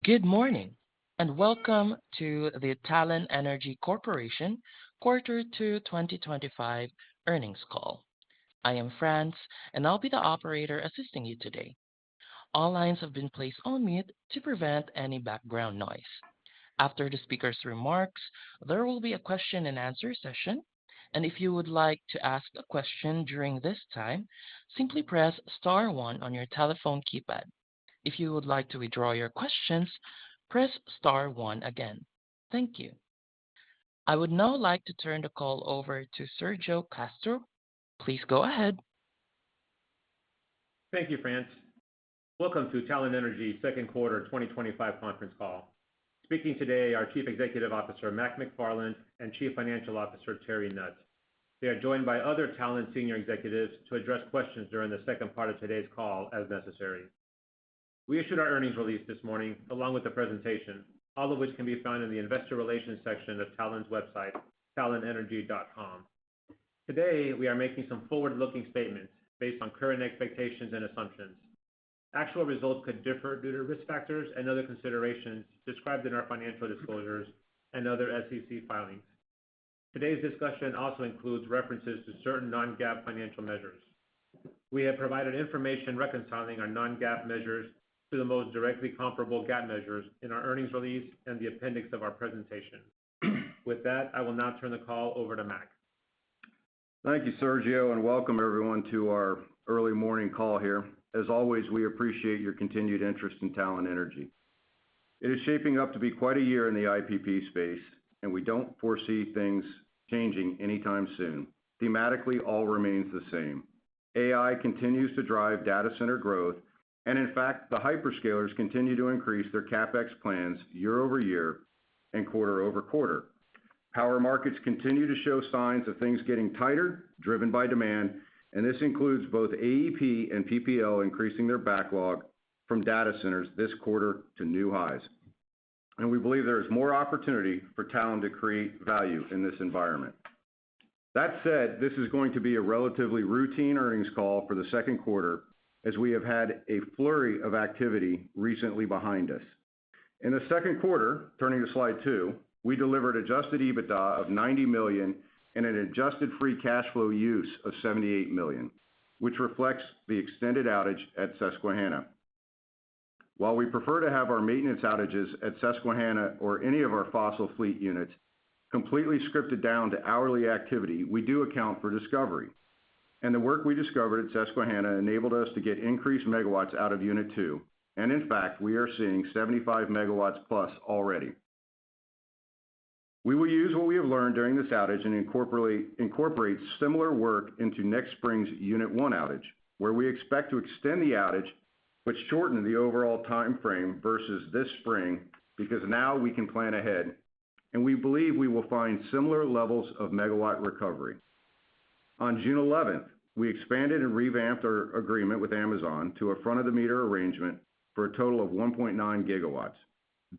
Good morning, and welcome to the Talen Energy Corporation Quarter 2 2025 earnings call. I am France, and I'll be the operator assisting you today. All lines have been placed on mute to prevent any background noise. After the speaker's remarks, there will be a question and answer session, and if you would like to ask a question during this time, simply press star 1 on your telephone keypad. If you would like to withdraw your questions, press star 1 again. Thank you. I would now like to turn the call over to Sergio Castro. Please go ahead. Thank you, France. Welcome to Talen Energy second quarter 2025 conference call. Speaking today are Chief Executive Officer Mac McFarland and Chief Financial Officer Terry Nutt. They are joined by other Talen senior executives to address questions during the second part of today's call as necessary. We issued our earnings release this morning along with the presentation, all of which can be found in the Investor Relations section of Talen's website, talenenergy.com. Today, we are making some forward-looking statements based on current expectations and assumptions. Actual results could differ due to risk factors and other considerations described in our financial disclosures and other SEC filings. Today's discussion also includes references to certain non-GAAP financial measures. We have provided information reconciling our non-GAAP measures to the most directly comparable GAAP measures in our earnings release and the appendix of our presentation. With that, I will now turn the call over to Mac. Thank you, Sergio, and welcome everyone to our early morning call here. As always, we appreciate your continued interest in Talen Energy. It is shaping up to be quite a year in the IPP space, and we don't foresee things changing anytime soon. Thematically, all remains the same. AI continues to drive data center growth, and in fact, the hyperscalers continue to increase their CapEx plans year over year and quarter over quarter. Power markets continue to show signs of things getting tighter, driven by demand, and this includes both AEP and PPL increasing their backlog from data centers this quarter to new highs. And we believe there is more opportunity for Talen to create value in this environment. That said, this is going to be a relatively routine earnings call for the second quarter, as we have had a flurry of activity recently behind us. In the second quarter, turning to slide 2, we delivered adjusted EBITDA of $90 million and an adjusted free cash flow use of $78 million, which reflects the extended outage at Susquehanna. While we prefer to have our maintenance outages at Susquehanna or any of our fossil fleet units completely scripted down to hourly activity, we do account for discovery. And the work we discovered at Susquehanna enabled us to get increased megawatts out of Unit 2. And in fact, we are seeing 75 megawatts plus already. We will use what we have learned during this outage and incorporate similar work into next spring's Unit 1 outage, where we expect to extend the outage but shorten the overall time frame versus this spring, because now we can plan ahead, and we believe we will find similar levels of megawatt recovery. On June 11th, we expanded and revamped our agreement with Amazon to a front-of-the-meter arrangement for a total of 1.9 gigawatts,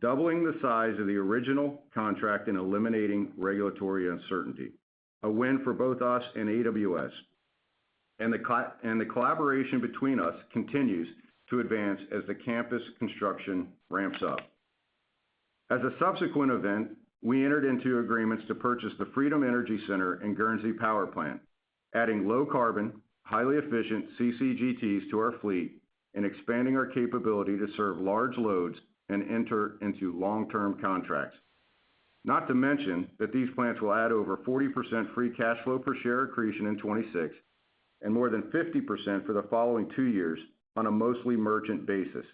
doubling the size of the original contract and eliminating regulatory uncertainty. A win for both us and AWS. And the collaboration between us continues to advance as the campus construction ramps up. As a subsequent event, we entered into agreements to purchase the Freedom Energy Center and Guernsey Power Plant, adding low-carbon, highly efficient CCGTs to our fleet and expanding our capability to serve large loads and enter into long-term contracts. Not to mention that these plants will add over 40% free cash flow per share accretion in 26 and more than 50% for the following 2 years on a mostly merchant basis.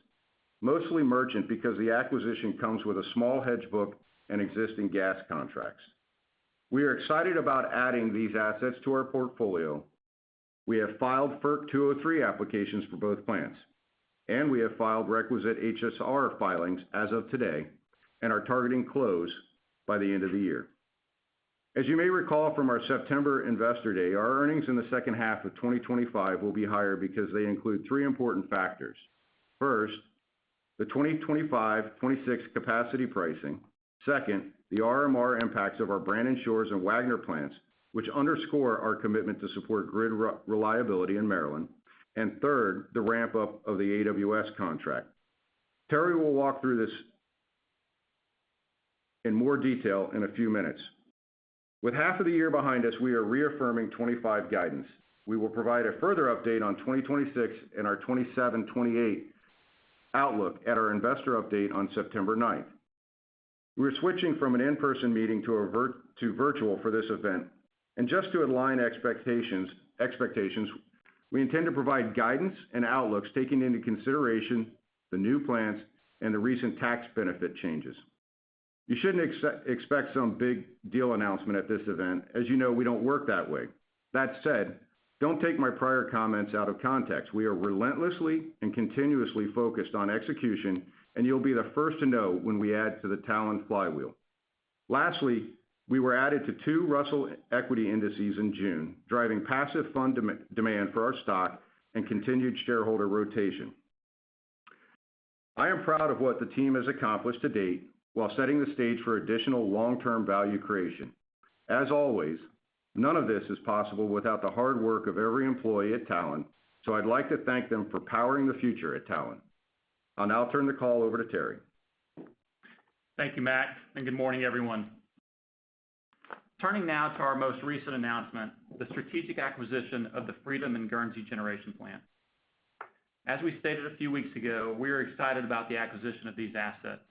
Mostly merchant because the acquisition comes with a small hedge book and existing gas contracts. We are excited about adding these assets to our portfolio. We have filed FERC 203 applications for both plants, and we have filed requisite HSR filings as of today and are targeting close by the end of the year. As you may recall from our September Investor Day, our earnings in the second half of 2025 will be higher because they include 3 important factors. First, the 2025-26 capacity pricing. Second, the RMR impacts of our Brandon Shores and Wagner plants, which underscore our commitment to support grid reliability in Maryland. And third, the ramp up of the AWS contract. Terry will walk through this in more detail in a few minutes. With half of the year behind us, we are reaffirming 25 guidance. We will provide a further update on 2026 and our 27-28 outlook at our investor update on September 9th. We're switching from an in-person meeting to virtual for this event, and just to align expectations, we intend to provide guidance and outlooks taking into consideration the new plans and the recent tax benefit changes. You shouldn't expect some big deal announcement at this event. As you know, we don't work that way. That said, don't take my prior comments out of context. We are relentlessly and continuously focused on execution, and you'll be the first to know when we add to the Talen flywheel. Lastly, we were added to 2 Russell equity indices in June, driving passive fund demand for our stock and continued shareholder rotation. I am proud of what the team has accomplished to date while setting the stage for additional long-term value creation. As always, none of this is possible without the hard work of every employee at Talen, so I'd like to thank them for powering the future at Talen. I'll now turn the call over to Terry. Thank you, Mac, and good morning, everyone. Turning now to our most recent announcement, the strategic acquisition of the Freedom and Guernsey generation plant. As we stated a few weeks ago, we are excited about the acquisition of these assets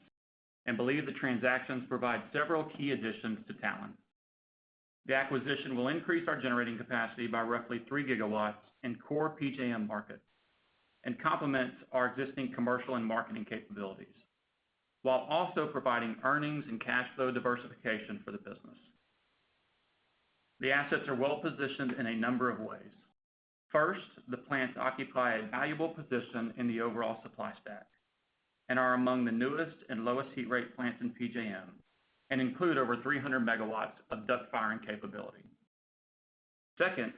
and believe the transactions provide several key additions to Talen. The acquisition will increase our generating capacity by roughly 3 gigawatts in core PJM markets and complements our existing commercial and marketing capabilities, while also providing earnings and cash flow diversification for the business. The assets are well positioned in a number of ways. First, the plants occupy a valuable position in the overall supply stack and are among the newest and lowest heat rate plants in PJM and include over 300 megawatts of duct firing capability. Second,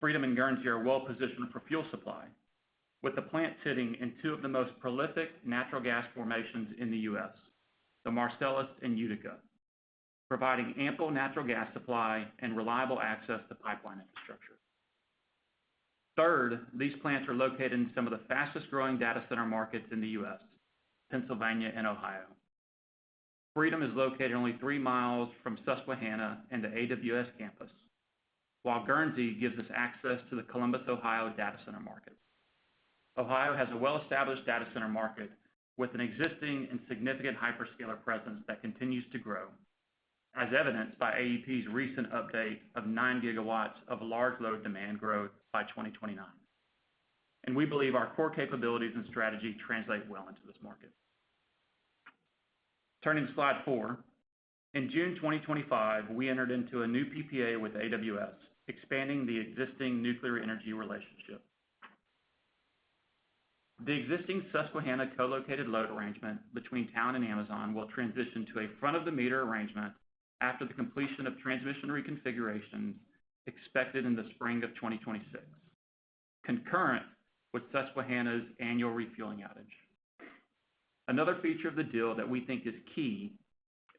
Freedom and Guernsey are well positioned for fuel supply, with the plant sitting in 2 of the most prolific natural gas formations in the U.S., the Marcellus and Utica, providing ample natural gas supply and reliable access to pipeline infrastructure. Third, these plants are located in some of the fastest growing data center markets in the U.S., Pennsylvania and Ohio. Freedom is located only 3 miles from Susquehanna and the AWS campus, while Guernsey gives us access to the Columbus, Ohio data center market. Ohio has a well-established data center market with an existing and significant hyperscaler presence that continues to grow, as evidenced by AEP's recent update of 9 gigawatts of large load demand growth by 2029. And we believe our core capabilities and strategy translate well into this market. Turning to slide 4, in June 2025, we entered into a new PPA with AWS, expanding the existing nuclear energy relationship. The existing Susquehanna co-located load arrangement between Talen and Amazon will transition to a front-of-the-meter arrangement after the completion of transmission reconfiguration expected in the spring of 2026, concurrent with Susquehanna's annual refueling outage. Another feature of the deal that we think is key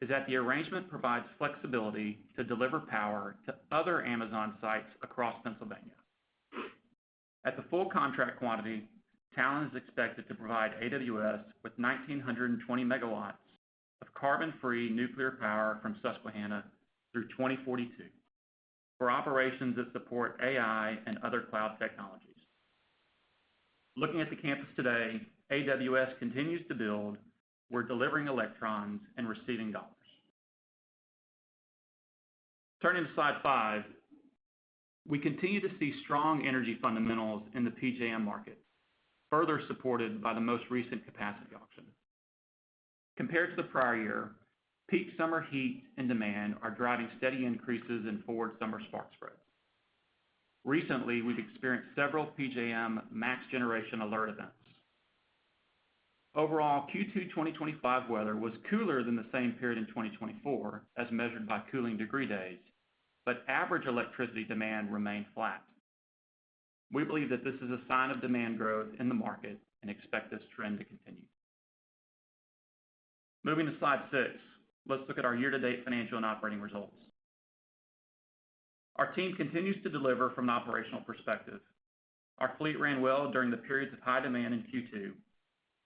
is that the arrangement provides flexibility to deliver power to other Amazon sites across Pennsylvania. At the full contract quantity, Talen is expected to provide AWS with 1,920 megawatts of carbon-free nuclear power from Susquehanna through 2042 for operations that support AI and other cloud technologies. Looking at the campus today, AWS continues to build. We're delivering electrons and receiving dollars. Turning to slide 5, we continue to see strong energy fundamentals in the PJM market, further supported by the most recent capacity auction. Compared to the prior year, peak summer heat and demand are driving steady increases in forward summer spark spreads. Recently, we've experienced several PJM max generation alert events. Overall, Q2 2025 weather was cooler than the same period in 2024, as measured by cooling degree days, but average electricity demand remained flat. We believe that this is a sign of demand growth in the market and expect this trend to continue. Moving to slide 6, let's look at our year-to-date financial and operating results. Our team continues to deliver from an operational perspective. Our fleet ran well during the periods of high demand in Q2,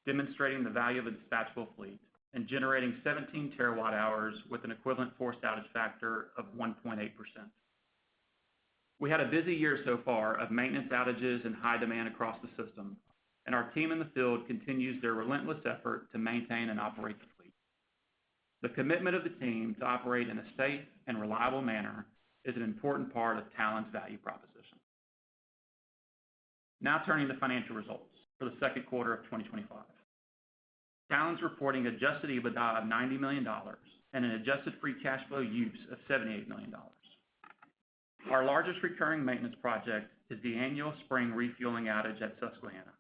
demonstrating the value of a dispatchable fleet and generating 17 terawatt hours with an equivalent forced outage factor of 1.8%. We had a busy year so far of maintenance outages and high demand across the system, and our team in the field continues their relentless effort to maintain and operate the fleet. The commitment of the team to operate in a safe and reliable manner is an important part of Talen's value proposition. Now turning to financial results for the second quarter of 2025. Talen's reporting adjusted EBITDA of $90 million and an adjusted free cash flow use of $78 million. Our largest recurring maintenance project is the annual spring refueling outage at Susquehanna.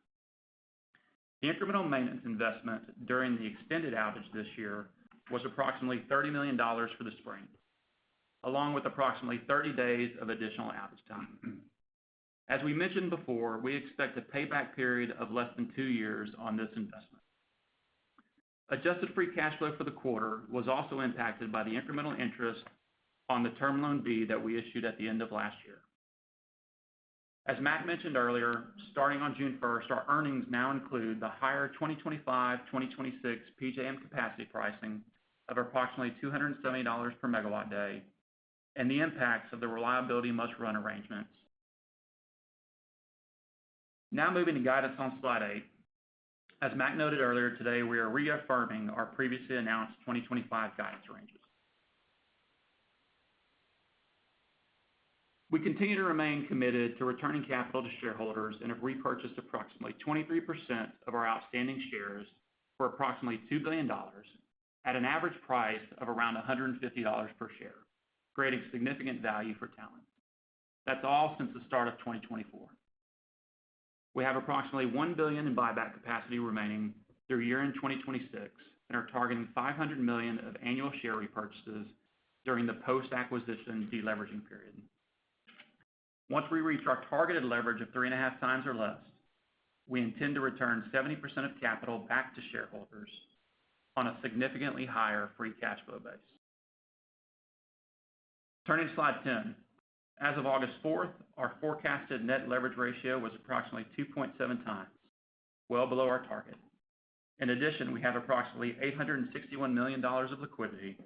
The incremental maintenance investment during the extended outage this year was approximately $30 million for the spring, along with approximately 30 days of additional outage time. As we mentioned before, we expect a payback period of less than 2 years on this investment. Adjusted free cash flow for the quarter was also impacted by the incremental interest on the Term Loan B that we issued at the end of last year. As Mac mentioned earlier, starting on June 1st, our earnings now include the higher 2025-2026 PJM capacity pricing of approximately $270 per megawatt day and the impacts of the reliability must-run arrangements. Now moving to guidance on slide 8. As Mac noted earlier today, we are reaffirming our previously announced 2025 guidance ranges. We continue to remain committed to returning capital to shareholders and have repurchased approximately 23% of our outstanding shares for approximately $2 billion at an average price of around $150 per share, creating significant value for Talen. That's all since the start of 2024. We have approximately $1 billion in buyback capacity remaining through year-end 2026 and are targeting $500 million of annual share repurchases during the post-acquisition deleveraging period. Once we reach our targeted leverage of 3.5 times or less, we intend to return 70% of capital back to shareholders on a significantly higher free cash flow base. Turning to slide 10. As of August 4th, our forecasted net leverage ratio was approximately 2.7 times, well below our target. In addition, we have approximately $861 million of liquidity,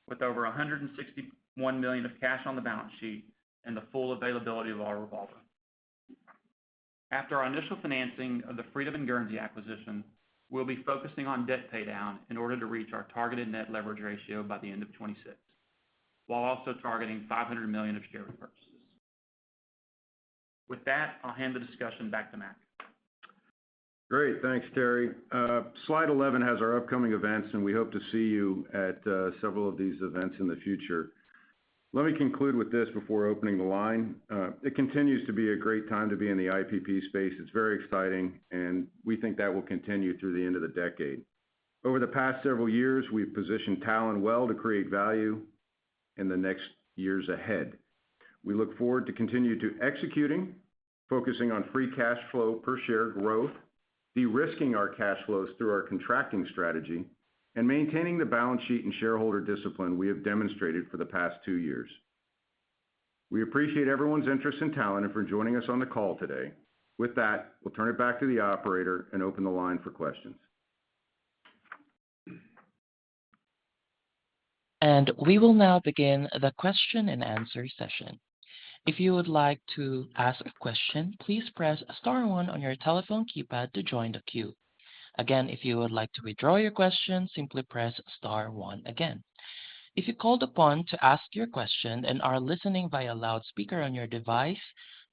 with over $161 million of cash on the balance sheet and the full availability of our revolver. After our initial financing of the Freedom and Guernsey acquisition, we'll be focusing on debt paydown in order to reach our targeted net leverage ratio by the end of 2026, while also targeting $500 million of share repurchases. With that, I'll hand the discussion back to Mac. Great, thanks, Terry. Slide 11 has our upcoming events, and we hope to see you at several of these events in the future. Let me conclude with this before opening the line. It continues to be a great time to be in the IPP space. It's very exciting, and we think that will continue through the end of the decade. Over the past several years, we've positioned Talen well to create value in the next years ahead. We look forward to continue to executing, focusing on free cash flow per share growth, de-risking our cash flows through our contracting strategy, and maintaining the balance sheet and shareholder discipline we have demonstrated for the past 2 years. We appreciate everyone's interest in Talen and for joining us on the call today. With that, we'll turn it back to the operator and open the line for questions. And we will now begin the question and answer session. If you would like to ask a question, please press star 1 on your telephone keypad to join the queue. Again, if you would like to withdraw your question, simply press star 1 again. If you called upon to ask your question and are listening via loudspeaker on your device,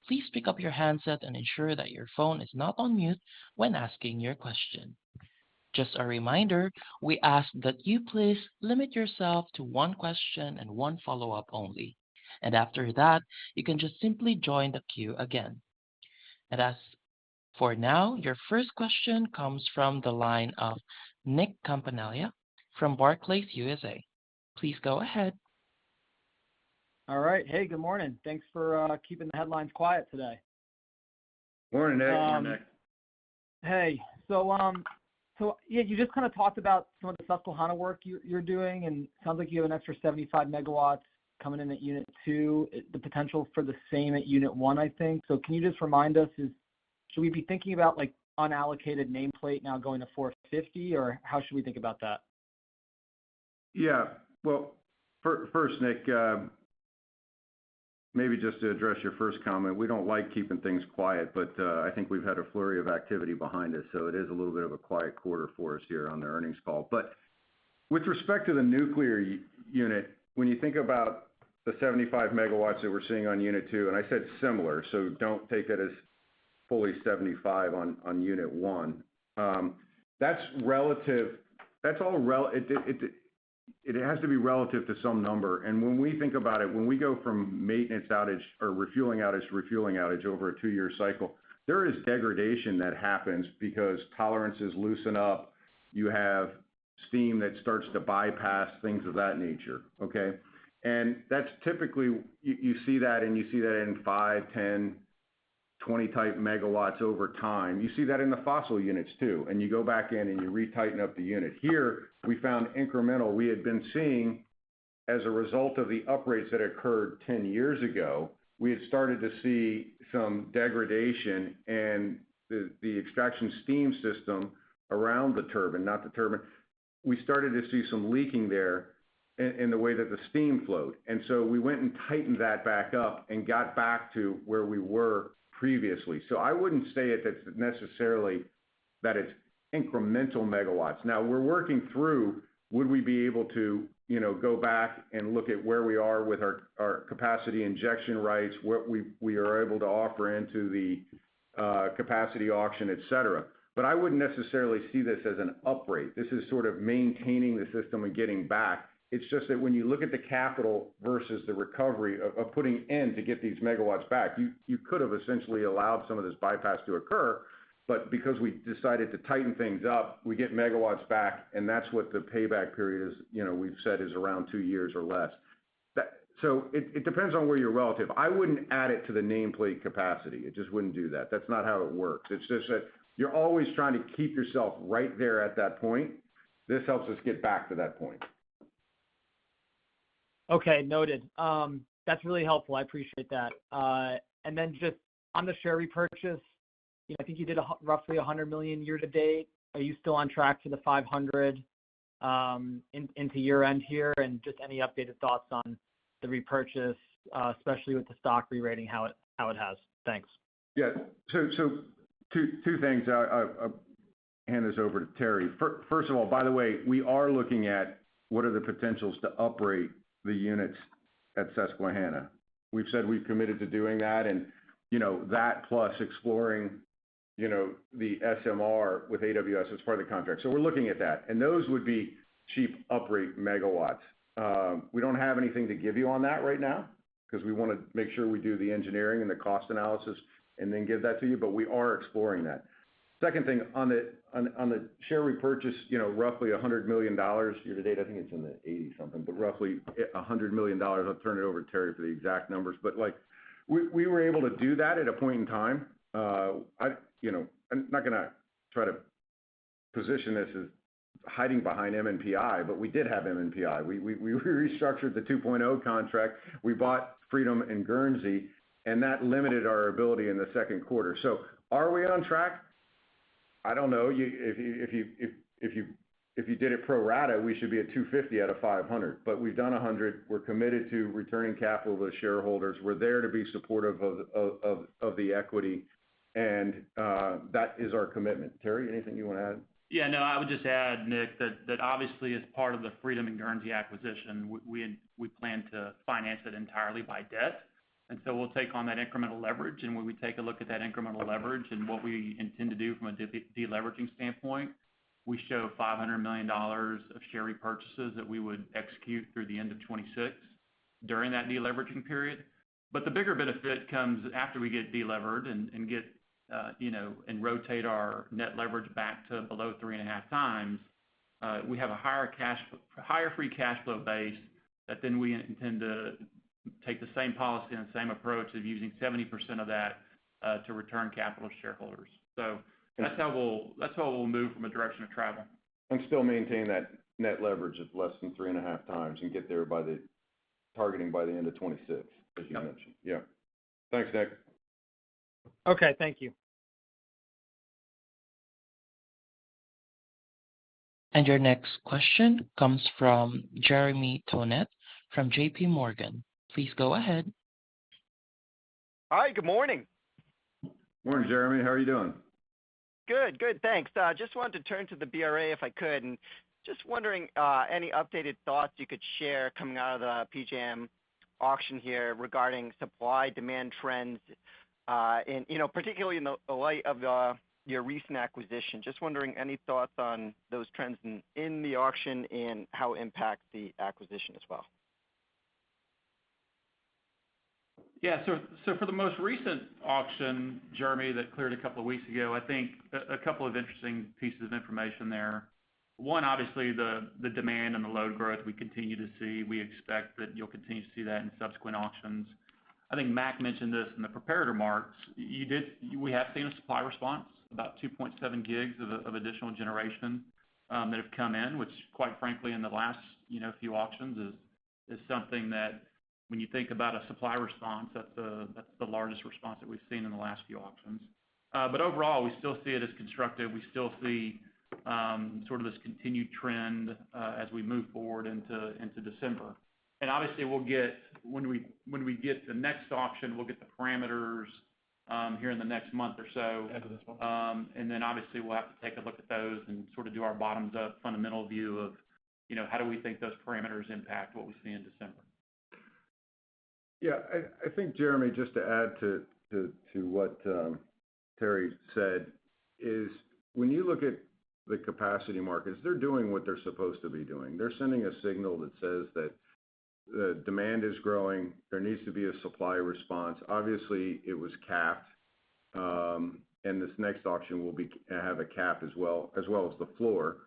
please pick up your handset and ensure that your phone is not on mute when asking your question. Just a reminder, we ask that you please limit yourself to 1 question and 1 follow-up only. And after that, you can just simply join the queue again. And as for now, your first question comes from the line of Nick Campanella from Barclays USA. Please go ahead. All right. Hey, good morning. Thanks for keeping the headlines quiet today. Morning, Nick. Morning, Nick. Hey, so yeah, you just kind of talked about some of the Susquehanna work you're doing, and it sounds like you have an extra 75 megawatts coming in at Unit 2, the potential for the same at Unit 1, I think. So can you just remind us, should we be thinking about like unallocated nameplate now going to 450, or how should we think about that? Yeah. Well, first, Nick, maybe just to address your first comment, we don't like keeping things quiet, but I think we've had a flurry of activity behind us, so it is a little bit of a quiet quarter for us here on the earnings call. But with respect to the nuclear unit, when you think about the 75 megawatts that we're seeing on Unit 2, and I said similar, so don't take it as fully 75 on Unit 1. That's relative. That's all it has to be relative to some number. And when we think about it, when we go from maintenance outage or refueling outage to refueling outage over a 2-year cycle, there is degradation that happens because tolerances loosen up. You have steam that starts to bypass, things of that nature, okay? And that's typically, you see that, and you see that in 5, 10, 20 type megawatts over time. You see that in the fossil units too, and you go back in and you retighten up the unit. Here, we found incremental. We had been seeing, as a result of the uprates that occurred 10 years ago, we had started to see some degradation, and the extraction steam system around the turbine, not the turbine, we started to see some leaking there in the way that the steam flowed. And so we went and tightened that back up and got back to where we were previously. So I wouldn't say that's necessarily that it's incremental megawatts. Now we're working through, would we be able to, go back and look at where we are with our capacity injection rights, what we are able to offer into the capacity auction, et cetera. But I wouldn't necessarily see this as an uprate. This is sort of maintaining the system and getting back. It's just that when you look at the capital versus the recovery of putting in to get these megawatts back, you could have essentially allowed some of this bypass to occur, but because we decided to tighten things up, we get megawatts back, and that's what the payback period is, we've said is around 2 years or less. So it depends on where you're relative. I wouldn't add it to the nameplate capacity. It just wouldn't do that. That's not how it works. It's just that you're always trying to keep yourself right there at that point. This helps us get back to that point. Okay, noted. That's really helpful. I appreciate that. And then just on the share repurchase, I think you did roughly $100 million year to date. Are you still on track for the $500 into year end here? And just any updated thoughts on the repurchase, especially with the stock re-rating, how it has? Thanks. Yeah. So two things. I'll hand this over to Terry. First of all, by the way, we are looking at what are the potentials to uprate the units at Susquehanna. We've said we've committed to doing that, and that plus exploring the SMR with AWS as part of the contract. So we're looking at that, and those would be cheap uprate megawatts. We don't have anything to give you on that right now because we want to make sure we do the engineering and the cost analysis and then give that to you, but we are exploring that. Second thing, on the share repurchase, roughly $100 million year to date. I think it's in the 80 something, but roughly $100 million. I'll turn it over to Terry for the exact numbers. But we were able to do that at a point in time. I'm not going to try to position this as hiding behind MNPI, but we did have MNPI. We restructured the 2.0 contract. We bought Freedom and Guernsey, and that limited our ability in the second quarter. So are we on track? I don't know. If you did it pro rata, we should be at 250 out of 500. But we've done 100. We're committed to returning capital to shareholders. We're there to be supportive of the equity, and that is our commitment. Terry, anything you want to add? Yeah, no, I would just add, Nick, that obviously as part of the Freedom and Guernsey acquisition, we plan to finance it entirely by debt. And so we'll take on that incremental leverage, and when we take a look at that incremental leverage and what we intend to do from a deleveraging standpoint, we show $500 million of share repurchases that we would execute through the end of 26 during that deleveraging period. But the bigger benefit comes after we get delevered and get, and rotate our net leverage back to below 3.5 times. We have a higher free cash flow base that then we intend to take the same policy and the same approach of using 70% of that to return capital to shareholders. So that's how we'll move from a direction of travel. And still maintain that net leverage of less than 3.5 times and get there targeting by the end of 26, as you mentioned. Yeah. Thanks, Nick. Okay, thank you. And your next question comes from Jeremy Tonet from JP Morgan. Please go ahead. Hi, good morning. Morning, Jeremy. How are you doing? Good, good, thanks. Just wanted to turn to the BRA if I could, and just wondering any updated thoughts you could share coming out of the PJM auction here regarding supply-demand trends, and particularly in the light of your recent acquisition. Just wondering any thoughts on those trends in the auction and how it impacts the acquisition as well. Yeah, so for the most recent auction, Jeremy, that cleared a couple of weeks ago, I think a couple of interesting pieces of information there. One, obviously, the demand and the load growth we continue to see. We expect that you'll continue to see that in subsequent auctions. I think Mac mentioned this in the prepared remarks. We have seen a supply response, about 2.7 gigs of additional generation that have come in, which, quite frankly, in the last few auctions is something that, when you think about a supply response, that's the largest response that we've seen in the last few auctions. But overall, we still see it as constructive. We still see sort of this continued trend as we move forward into December. And obviously, we'll get when we get the next auction, we'll get the parameters here in the next month or so. End of this month. And then obviously we'll have to take a look at those and sort of do our bottoms up fundamental view of how do we think those parameters impact what we see in December. Yeah, I think, Jeremy, just to add to what Terry said, is when you look at the capacity markets, they're doing what they're supposed to be doing. They're sending a signal that says that the demand is growing. There needs to be a supply response. Obviously, it was capped, and this next auction will have a cap as well as the floor.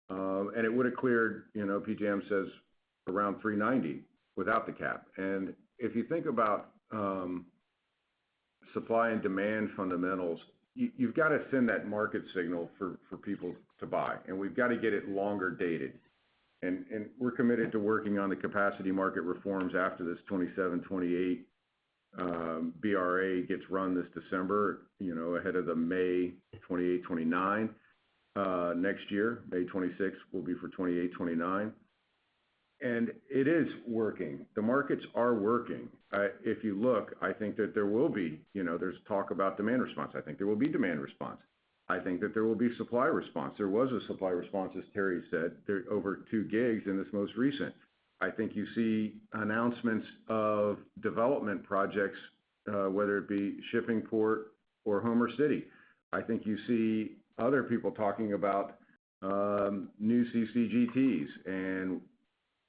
And it would have cleared, PJM says, around 390 without the cap. And if you think about supply and demand fundamentals, you've got to send that market signal for people to buy, and we've got to get it longer dated. And we're committed to working on the capacity market reforms after this 27-28 BRA gets run this December, ahead of the May 28-29 next year. May 26 will be for 28-29. And it is working. The markets are working. If you look, I think that there will be, there's talk about demand response. I think there will be demand response. I think that there will be supply response. There was a supply response, as Terry said, over 2 gigs in this most recent. I think you see announcements of development projects, whether it be Shippingport or Homer City. I think you see other people talking about new CCGTs and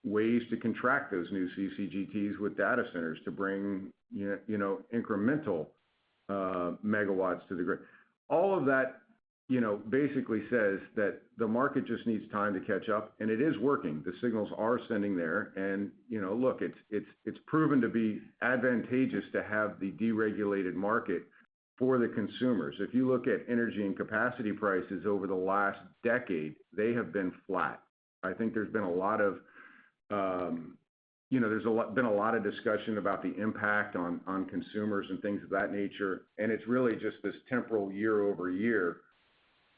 ways to contract those new CCGTs with data centers to bring, incremental megawatts to the grid. All of that, basically says that the market just needs time to catch up, and it is working. The signals are sending there, and look, it's proven to be advantageous to have the deregulated market for the consumers. If you look at energy and capacity prices over the last decade, they have been flat. I think there's been a lot of been a lot of discussion about the impact on consumers and things of that nature, and it's really just this temporal year-over-year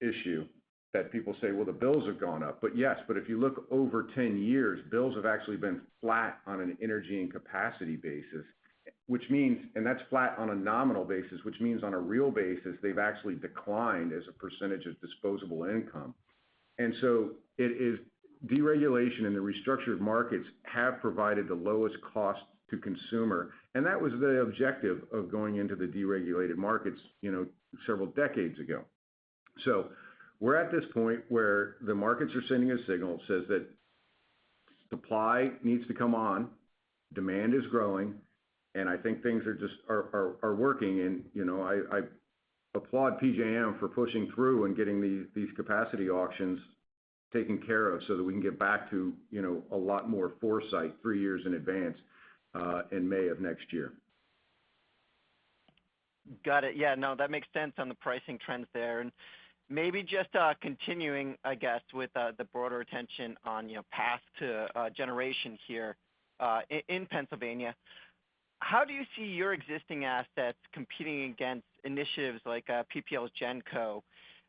issue that people say, well, the bills have gone up. But yes, if you look over 10 years, bills have actually been flat on an energy and capacity basis, which means, and that's flat on a nominal basis, which means on a real basis, they've actually declined as a percentage of disposable income. And so it is deregulation and the restructured markets have provided the lowest cost to consumer. And that was the objective of going into the deregulated markets, several decades ago. So we're at this point where the markets are sending a signal that says that supply needs to come on, demand is growing, and I think things are working. And I applaud PJM for pushing through and getting these capacity auctions taken care of so that we can get back to a lot more foresight 3 years in advance in May of next year. Got it. Yeah, no, that makes sense on the pricing trends there. And maybe just continuing, I guess, with the broader attention on path to generation here in Pennsylvania. How do you see your existing assets competing against initiatives like PPL's GenCo?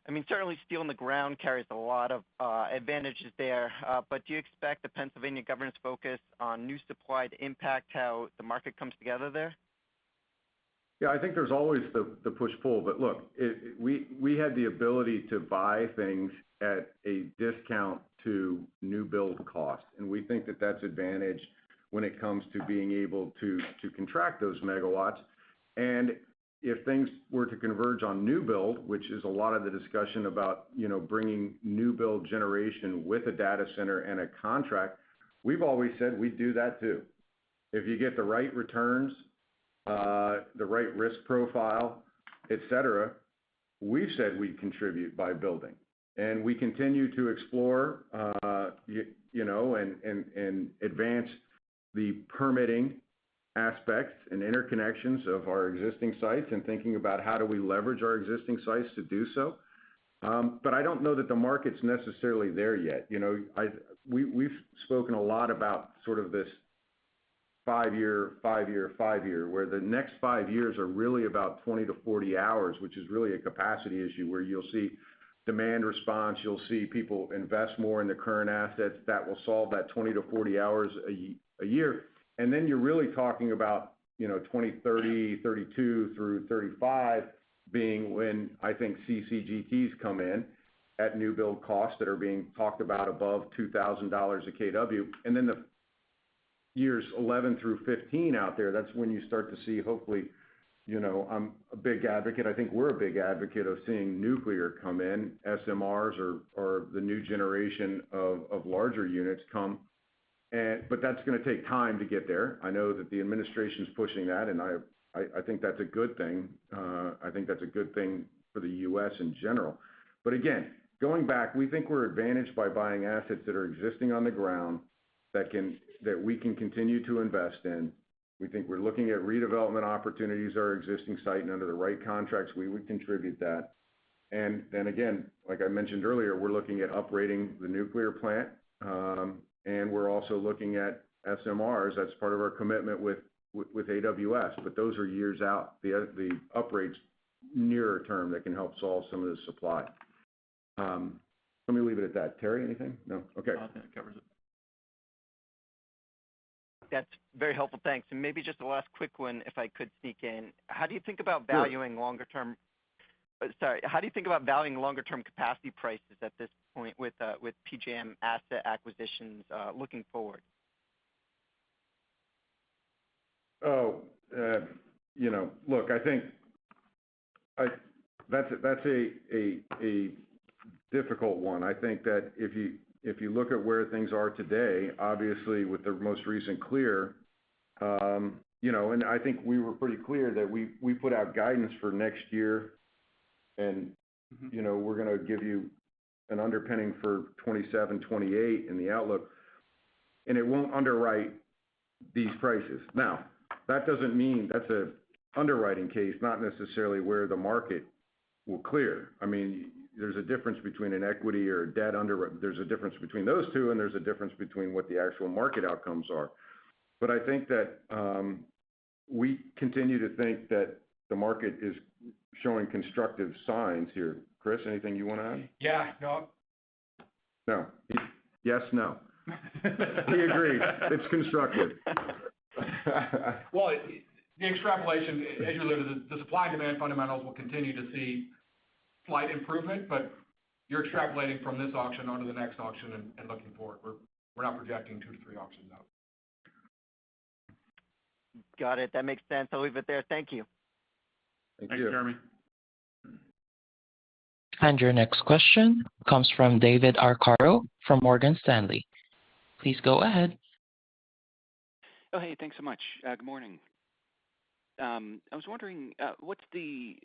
I mean, certainly steel in the ground carries a lot of advantages there, but do you expect the Pennsylvania governor's focus on new supply to impact how the market comes together there? Yeah, I think there's always the push-pull, but look, we had the ability to buy things at a discount to new build cost, and we think that that's advantage when it comes to being able to contract those megawatts. And if things were to converge on new build, which is a lot of the discussion about, bringing new build generation with a data center and a contract, we've always said we'd do that too. If you get the right returns, the right risk profile, et cetera, we've said we contribute by building. And we continue to explore, and advance the permitting aspects and interconnections of our existing sites and thinking about how do we leverage our existing sites to do so. But I don't know that the market's necessarily there yet. We've spoken a lot about sort of this 5-year, where the next 5 years are really about 20 to 40 hours, which is really a capacity issue where you'll see demand response, you'll see people invest more in the current assets that will solve that 20 to 40 hours a year. And then you're really talking about, 2030, 32 through 35 being when I think CCGTs come in at new build costs that are being talked about above $2,000 a kW. And then the years 11 through 15 out there, that's when you start to see, hopefully, I'm a big advocate. I think we're a big advocate of seeing nuclear come in, SMRs or the new generation of larger units come. But that's going to take time to get there. I know that the administration's pushing that, and I think that's a good thing. I think that's a good thing for the U.S. in general. But again, going back, we think we're advantaged by buying assets that are existing on the ground that we can continue to invest in. We think we're looking at redevelopment opportunities at our existing site, and under the right contracts, we would contribute that. And then again, like I mentioned earlier, we're looking at uprating the nuclear plant, and we're also looking at SMRs. That's part of our commitment with AWS, but those are years out. The uprates nearer term that can help solve some of the supply. Let me leave it at that. Terry, anything? No? Okay. I think that covers it. That's very helpful, thanks. And maybe just the last quick one, if I could sneak in. How do you think about valuing longer term? How do you think about valuing longer term capacity prices at this point with PJM asset acquisitions looking forward? Look, I think that's a difficult one. I think that if you look at where things are today, obviously with the most recent clear, and I think we were pretty clear that we put out guidance for next year, and we're going to give you an underpinning for 27, 28 in the outlook, and it won't underwrite these prices. Now, that doesn't mean that's a underwriting case, not necessarily where the market will clear. I mean, there's a difference between an equity or a debt there's a difference between those two, and there's a difference between what the actual market outcomes are. But I think that we continue to think that the market is showing constructive signs here. Chris, anything you want to add? Yeah, no. No. Yes, no. He agrees. It's constructive. Well, the extrapolation, as you alluded to, the supply and demand fundamentals will continue to see slight improvement, but you're extrapolating from this auction onto the next auction and looking forward. We're not projecting 2 to 3 auctions out. Got it. That makes sense. I'll leave it there. Thank you. Thank you. Thanks, Jeremy. And your next question comes from David Arcaro from Morgan Stanley. Please go ahead. Oh, hey, thanks so much. Good morning. I was wondering, what's the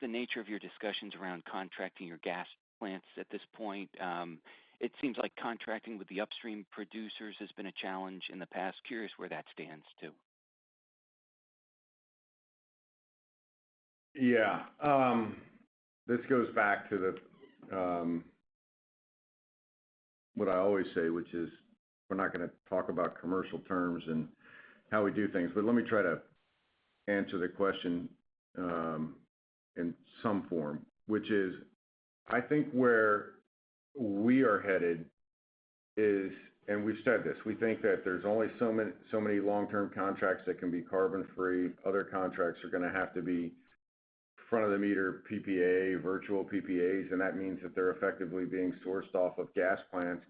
nature of your discussions around contracting your gas plants at this point? It seems like contracting with the upstream producers has been a challenge in the past. Curious where that stands too. Yeah. This goes back to the what I always say, which is we're not going to talk about commercial terms and how we do things, but let me try to answer the question in some form, which is I think where we are headed is, and we've said this, we think that there's only so many long-term contracts that can be carbon-free. Other contracts are going to have to be front-of-the-meter PPA, virtual PPAs, and that means that they're effectively being sourced off of gas plants,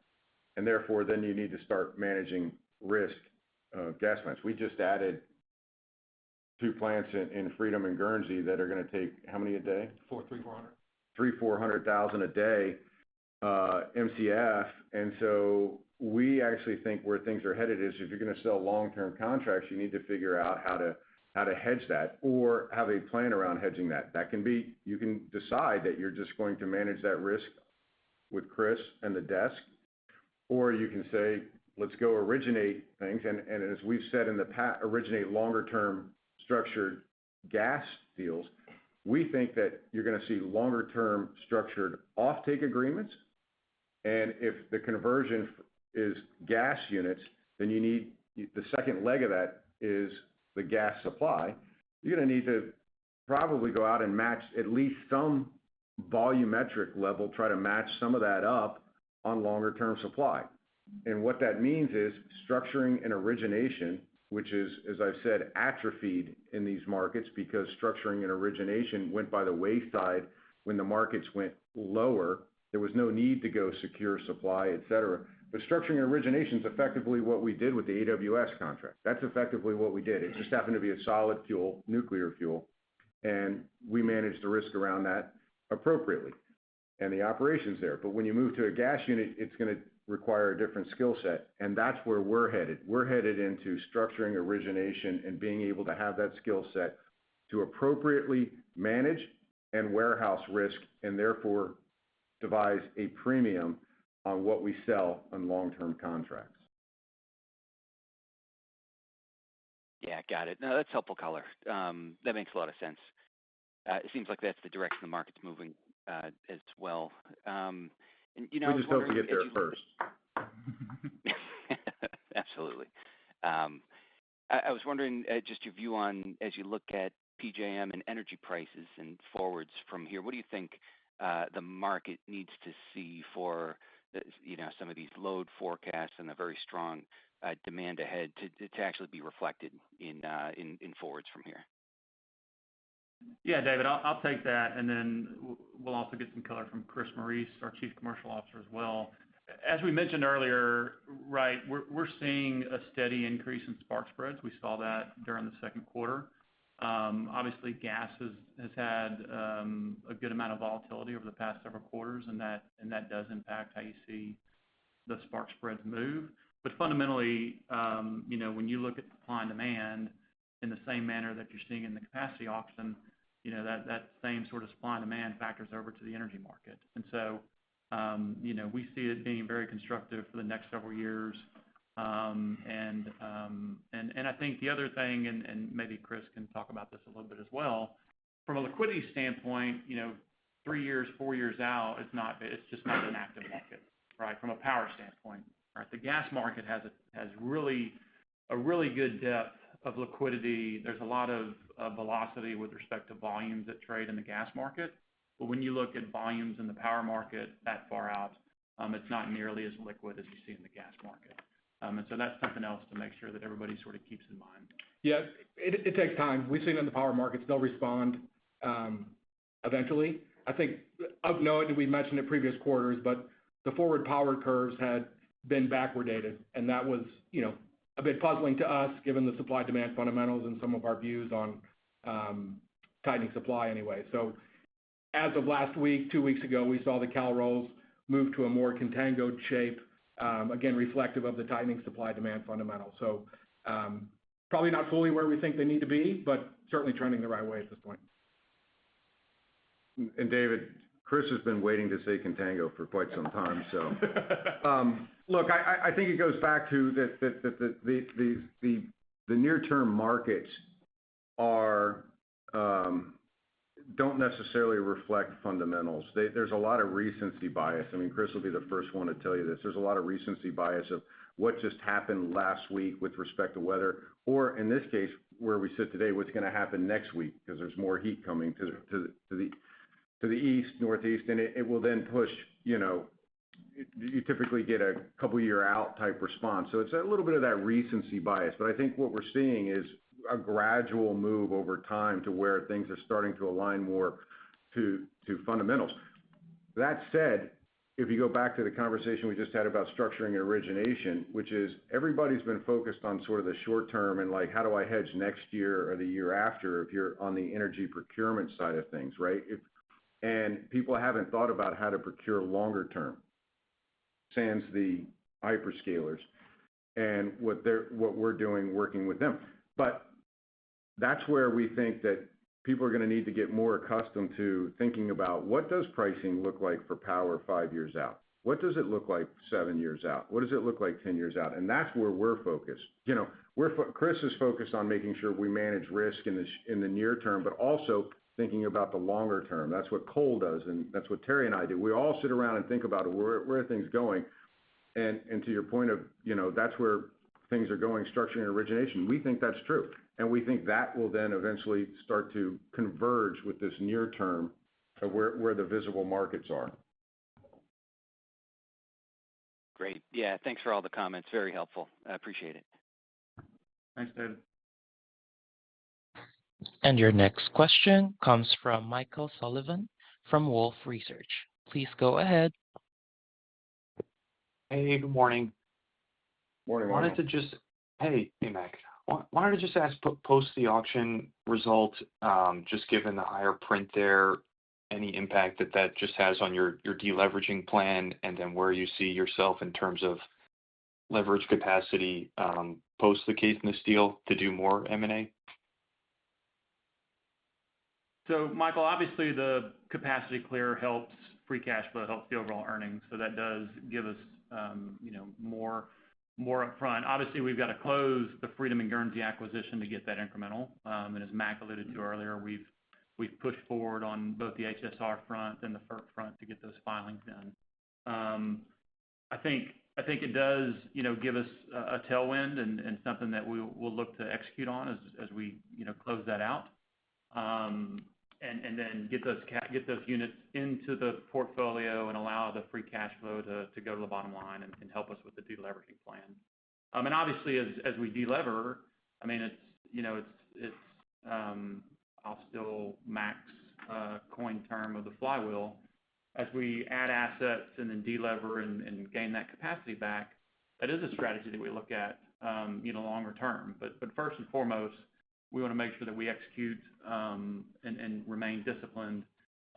and therefore then you need to start managing risk gas plants. We just added 2 plants in Freedom and Guernsey that are going to take how many a day? 400,000 a day MCF, and so we actually think where things are headed is if you're going to sell long-term contracts, you need to figure out how to hedge that or have a plan around hedging that. That can be, you can decide that you're just going to manage that risk with Chris and the desk, or you can say, let's go originate things, and as we've said in the past, originate longer-term structured gas deals. We think that you're going to see longer-term structured offtake agreements, and if the conversion is gas units, then you need the second leg of that is the gas supply. You're going to need to probably go out and match at least some volumetric level, try to match some of that up on longer-term supply. And what that means is structuring an origination, which is, as I've said, atrophied in these markets because structuring an origination went by the wayside when the markets went lower. There was no need to go secure supply, et cetera. But structuring an origination is effectively what we did with the AWS contract. That's effectively what we did. It just happened to be a solid fuel, nuclear fuel, and we managed the risk around that appropriately and the operations there. But when you move to a gas unit, it's going to require a different skill set, and that's where we're headed. We're headed into structuring origination and being able to have that skill set to appropriately manage and warehouse risk, and therefore devise a premium on what we sell on long-term contracts. Yeah, got it. No, that's helpful color. That makes a lot of sense. It seems like that's the direction the market's moving as well. And, you know, we just hope to get there first. Absolutely. I was wondering just your view on, as you look at PJM and energy prices and forwards from here, what do you think the market needs to see for, you know, some of these load forecasts and a very strong demand ahead to actually be reflected in forwards from here? Yeah, David, I'll take that, and then we'll also get some color from Chris Maurice, our Chief Commercial Officer as well. As we mentioned earlier, right, we're seeing a steady increase in spark spreads. We saw that during the second quarter. Obviously, gas has had a good amount of volatility over the past several quarters, and that does impact how you see the spark spreads move. But fundamentally, you know, when you look at supply and demand in the same manner that you're seeing in the capacity auction, you know, that same sort of supply and demand factors over to the energy market. And so, you know, we see it being very constructive for the next several years. And I think the other thing, and maybe Chris can talk about this a little bit as well, from a liquidity standpoint, you know, 3 years, 4 years out, it's just not an active market, right? From a power standpoint, right? The gas market has really a really good depth of liquidity. There's a lot of velocity with respect to volumes that trade in the gas market. But when you look at volumes in the power market that far out, it's not nearly as liquid as you see in the gas market. And so that's something else to make sure that everybody sort of keeps in mind. Yeah, it takes time. We've seen in the power markets, they'll respond eventually. I think of note, we mentioned it previous quarters, but the forward power curves had been backwardated, and that was, you know, a bit puzzling to us given the supply-demand fundamentals and some of our views on tightening supply anyway. So as of last week, 2 weeks ago, we saw the Cal rolls move to a more contangoed shape, again, reflective of the tightening supply-demand fundamentals. So probably not fully where we think they need to be, but certainly trending the right way at this point. And David, Chris has been waiting to say contango for quite some time. So, look, I think it goes back to that the near-term markets are don't necessarily reflect fundamentals. There's a lot of recency bias. I mean, Chris will be the first one to tell you this. There's a lot of recency bias of what just happened last week with respect to weather, or in this case, where we sit today, what's going to happen next week because there's more heat coming to the to the east, northeast, and it will then push, you typically get a couple year out type response. So it's a little bit of that recency bias. But I think what we're seeing is a gradual move over time to where things are starting to align more to fundamentals. That said, if you go back to the conversation we just had about structuring and origination, which is everybody's been focused on sort of the short term and like, how do I hedge next year or the year after if you're on the energy procurement side of things, right? And people haven't thought about how to procure longer term, sans the hyperscalers and what we're doing working with them. But that's where we think that people are going to need to get more accustomed to thinking about what does pricing look like for power 5 years out? What does it look like 7 years out? What does it look like 10 years out? And that's where we're focused. Chris is focused on making sure we manage risk in the near term, but also thinking about the longer term. That's what Cole does, and that's what Terry and I do. We all sit around and think about where are things going. And to your point of, that's where things are going, structuring and origination. We think that's true. And we think that will then eventually start to converge with this near term of where the visible markets are. Great. Yeah, thanks for all the comments. Very helpful. I appreciate it. Thanks, David. And your next question comes from Michael Sullivan from Wolfe Research. Please go ahead. Hey, good morning. Morning, Wanted to just, hey, Mac. Wanted to just ask, post the auction result, just given the higher print there, any impact that just has on your deleveraging plan, and then where you see yourself in terms of leverage capacity post the Caithness deal to do more M&A? So, Michael, obviously the capacity clear helps free cash flow, helps the overall earnings. So that does give us, more upfront. Obviously, we've got to close the Freedom and Guernsey acquisition to get that incremental. And as Mac alluded to earlier, we've pushed forward on both the HSR front and the FERC front to get those filings done. I think it does, give us a tailwind and something that we'll look to execute on as we, close that out. And then get those units into the portfolio and allow the free cash flow to go to the bottom line and help us with the deleveraging plan. And obviously, as we delever, I mean, I'll still Mac's coin term of the flywheel. As we add assets and then delever and gain that capacity back, that is a strategy that we look at, longer term. But first and foremost, we want to make sure that we execute and remain disciplined,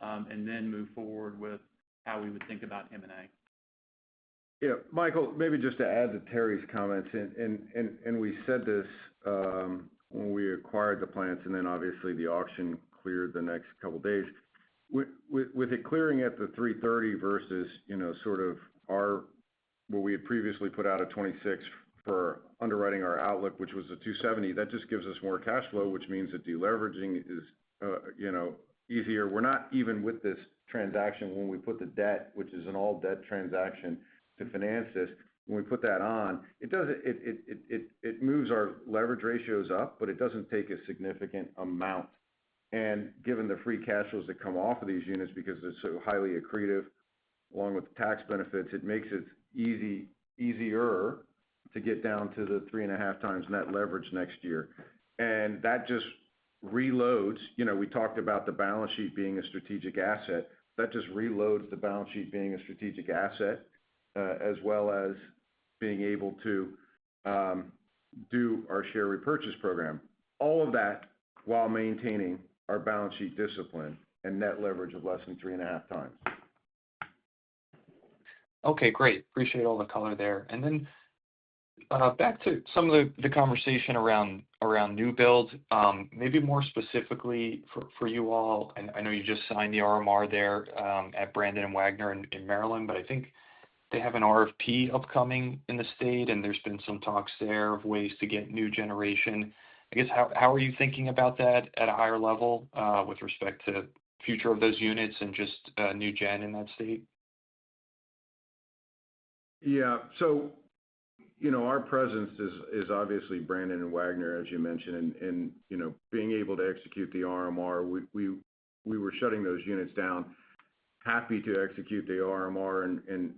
and then move forward with how we would think about M&A. Yeah, Michael, maybe just to add to Terry's comments, and we said this when we acquired the plants, and then obviously the auction cleared the next couple of days. With it clearing at the 330 versus, sort of what we had previously put out at 26 for underwriting our outlook, which was a 270, that just gives us more cash flow, which means that deleveraging is, easier. We're not even with this transaction when we put the debt, which is an all debt transaction to finance this. When we put that on, it moves our leverage ratios up, but it doesn't take a significant amount. And given the free cash flows that come off of these units because they're so highly accretive, along with the tax benefits, it makes it easier to get down to the 3.5 times net leverage next year. And that just reloads. We talked about the balance sheet being a strategic asset. That just reloads the balance sheet being a strategic asset, as well as being able to do our share repurchase program. All of that while maintaining our balance sheet discipline and net leverage of less than 3.5 times. Okay, great. Appreciate all the color there. And then back to some of the conversation around new builds, maybe more specifically for you all. And I know you just signed the RMR there at Brandon and Wagner in Maryland, but I think they have an RFP upcoming in the state, and there's been some talks there of ways to get new generation. I guess how are you thinking about that at a higher level with respect to future of those units and just new gen in that state? Yeah, so our presence is obviously Brandon and Wagner, as you mentioned, and being able to execute the RMR, we we were shutting those units down, happy to execute the ORMR and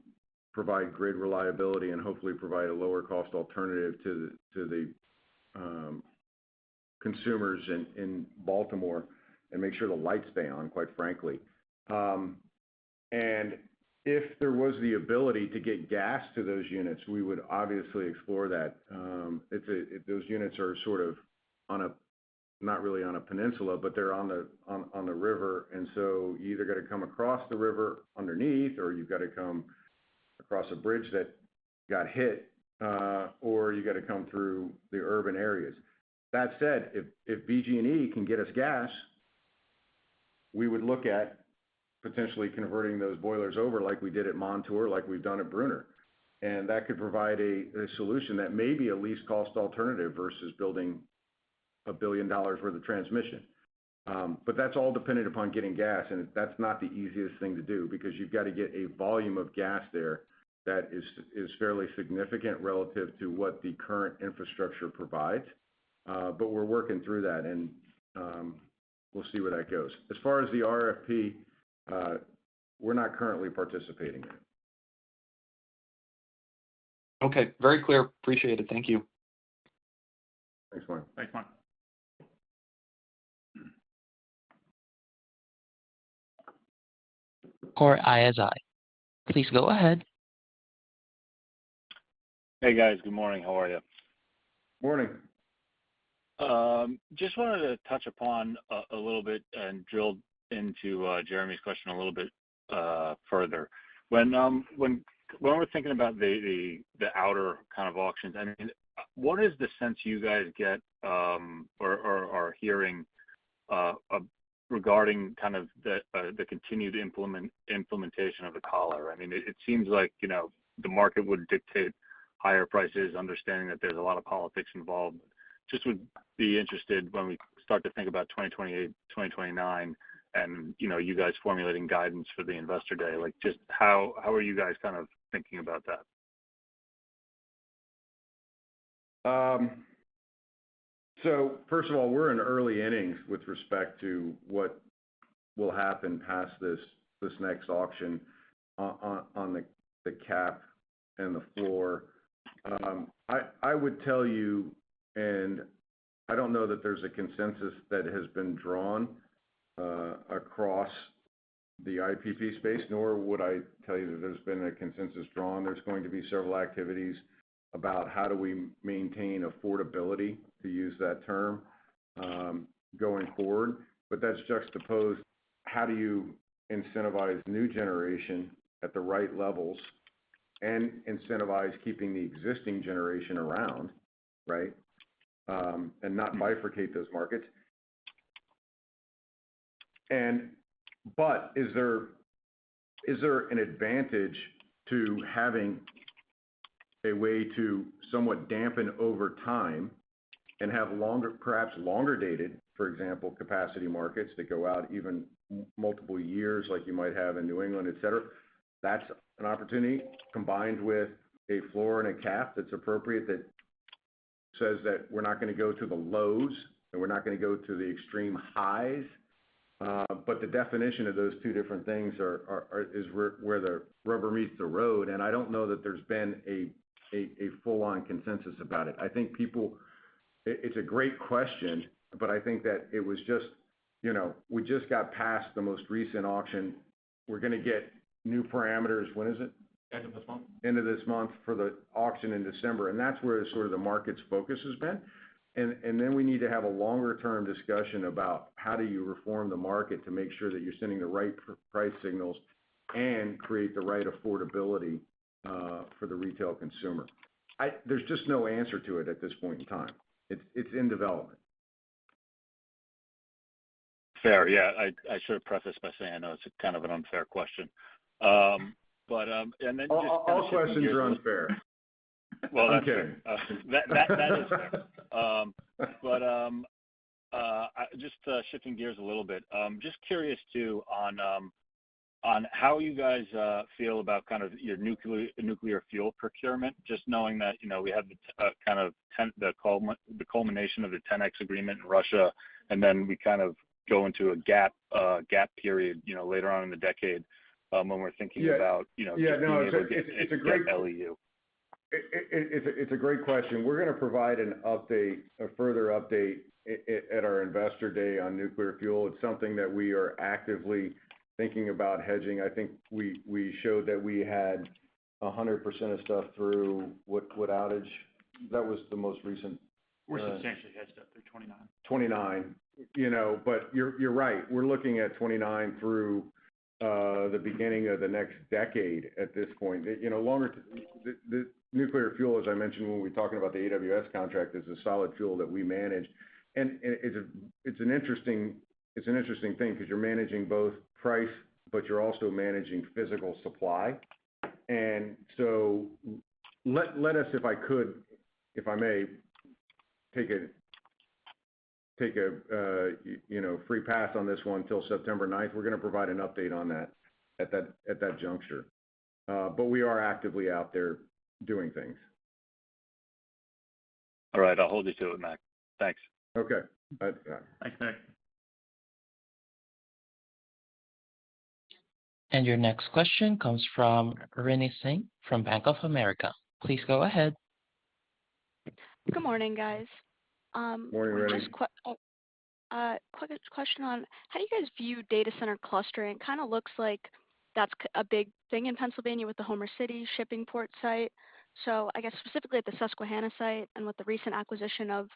provide grid reliability and hopefully provide a lower cost alternative to the consumers in Baltimore and make sure the lights stay on, quite frankly. And if there was the ability to get gas to those units, we would obviously explore that. Those units are sort of not really on a peninsula, but they're on the river, and so you either got to come across the river underneath, or you've got to come across a bridge that got hit, or you got to come through the urban areas. That said, if BG&E can get us gas, we would look at potentially converting those boilers over like we did at Montour, like we've done at Brunner. And that could provide a solution that may be a least cost alternative versus building $1 billion worth of transmission. But that's all dependent upon getting gas, and that's not the easiest thing to do because you've got to get a volume of gas there that is fairly significant relative to what the current infrastructure provides. But we're working through that, and we'll see where that goes. As far as the RFP, we're not currently participating in it. Okay, very clear. Appreciate it. Thank you. Thanks, Mark. Thanks, Mark. Core ISI. Please go ahead. Hey guys, good morning. How are you? Morning. Just wanted to touch upon a little bit and drill into Jeremy's question a little bit further. When we're thinking about the outer kind of auctions, I mean, what is the sense you guys get or are hearing regarding kind of the continued implementation of the collar? I mean, it seems like the market would dictate higher prices, understanding that there's a lot of politics involved. Just would be interested when we start to think about 2028, 2029, and you guys formulating guidance for the investor day. Like, just how are you guys kind of thinking about that? So first of all, we're in early innings with respect to what will happen past this next auction on the cap and the floor. I would tell you, and I don't know that there's a consensus that has been drawn across the IPP space, nor would I tell you that there's been a consensus drawn. There's going to be several activities about how do we maintain affordability, to use that term, going forward. But that's juxtaposed, how do you incentivize new generation at the right levels and incentivize keeping the existing generation around, right? And not bifurcate those markets. But is there an advantage to having a way to somewhat dampen over time and have perhaps longer dated, for example, capacity markets that go out even multiple years, like you might have in New England, et cetera? That's an opportunity, combined with a floor and a cap that's appropriate, that says that we're not going to go to the lows and we're not going to go to the extreme highs. But the definition of those two different things is where the rubber meets the road. And I don't know that there's been a full-on consensus about it. I think it's a great question, but I think that it was just, we just got past the most recent auction. We're going to get new parameters. When is it? End of this month. End of this month for the auction in December. And that's where sort of the market's focus has been. And then we need to have a longer term discussion about how do you reform the market to make sure that you're sending the right price signals and create the right affordability for the retail consumer. There's just no answer to it at this point in time. It's in development. Fair, yeah. I should have prefaced by saying I know it's kind of an unfair question. And then all questions are unfair. Well, I'm that's kidding. That is fair. Just shifting gears a little bit. Just curious too on how you guys feel about kind of your nuclear fuel procurement. Just knowing that we have the culmination of the 10X agreement in Russia, and then we kind of go into a gap period, later on in the decade, when we're thinking about, just being able to get LEU? It's a great question. We're going to provide a further update at our Investor Day on nuclear fuel. It's something that we are actively thinking about hedging. I think we showed that we had 100% of stuff through what outage? That was the most recent. We're substantially hedged up through 29. 29, but you're right. We're looking at 29 through the beginning of the next decade at this point. The nuclear fuel, as I mentioned when we were talking about the AWS contract, is a solid fuel that we manage, and it's an interesting thing because you're managing both price, but you're also managing physical supply. And so let us, if I may, take a free pass on this one until September 9th. We're going to provide an update on that at that juncture. But we are actively out there doing things. All right, I'll hold you to it, Mac. Thanks. Okay. Thanks, Nick. And your next question comes from Rinny Singh from Bank of America. Please go ahead. Good morning, guys. Morning, Rennie. Just quick question on how do you guys view data center clustering? It kind of looks like that's a big thing in Pennsylvania with the Homer City shipping port site. So I guess specifically at the Susquehanna site and with the recent acquisition of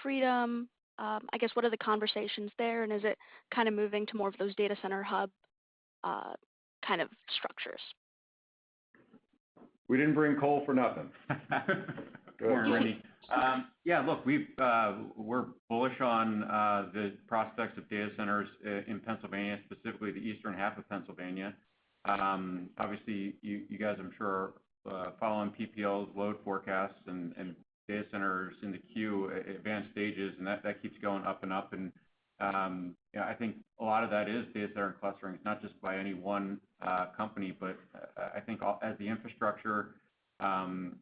Freedom, I guess what are the conversations there, and is it kind of moving to more of those data center hub kind of structures? We didn't bring coal for nothing. Good morning, Randy. Yeah, look, we're bullish on the prospects of data centers in Pennsylvania, specifically the eastern half of Pennsylvania. Obviously, you guys, I'm sure, are following PPL's load forecasts and data centers in the queue at advanced stages, and that keeps going up and up. And I think a lot of that is data center clustering. It's not just by any one company, but I think as the infrastructure and